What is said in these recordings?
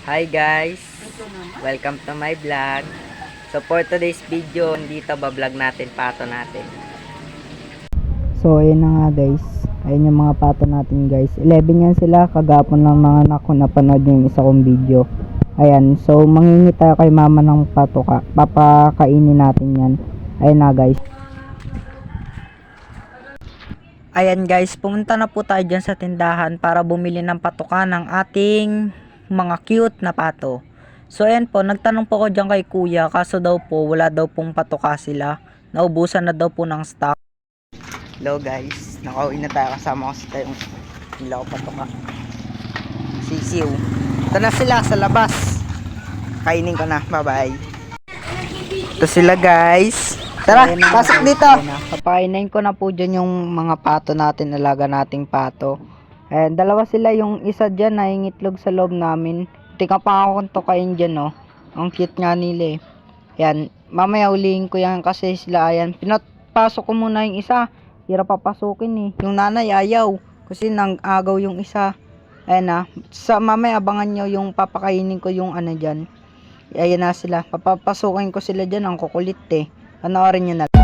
Hi guys! Welcome to my vlog. So for today's video, dito ba-vlog natin pato natin. So ayun na nga guys, ayun yung mga pato natin guys. 11 yan sila, kagapon lang mga anak ko napanood yung isa kong video. Ayan, so mangingi tayo kay mama ng pato ka. Papakainin natin yan. Ayun na guys. Ayan guys, pumunta na po tayo dyan sa tindahan para bumili ng patoka ng ating mga cute na pato. So ayan po, nagtanong po ko dyan kay kuya, kaso daw po wala daw pong patoka sila. Naubusan na daw po ng stock. Hello guys, nakauwi na tayo, kasama ko sa tayong ilaw patoka. Sisiw. Ito na sila sa labas. Kainin ko na, bye bye. Ito sila guys. Tara, pasok dito. Papainin ko na po dyan yung mga pato natin, alaga nating pato. Ayan, dalawa sila, yung isa dyan nangingitlog sa loob namin. Tika pa ako kung tukain dyan, no. Ang cute nga nila eh. Ayan, mamaya ulihin ko yan kasi sila, ayan. Pinapasok ko muna yung isa. Hirap papasukin eh. Yung nanay ayaw kasi nang agaw yung isa. Ayan na. Sa mamaya abangan nyo yung papakainin ko yung ano dyan. Ayan na sila. Papapasukin ko sila dyan. Ang kukulit eh. Panoorin nyo na lang.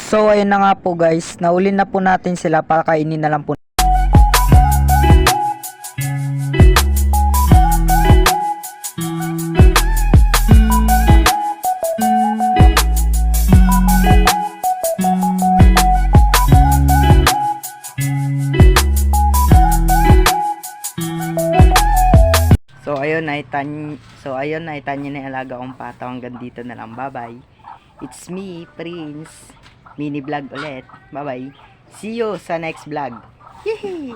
So ayun na nga po guys, nauli na po natin sila para kainin na lang po. So ayun naitan niyo na yung alaga kong pato. Hanggang dito na lang. Bye bye. It's me, Prince. Mini vlog ulit. Bye bye. See you sa next vlog. Yehey!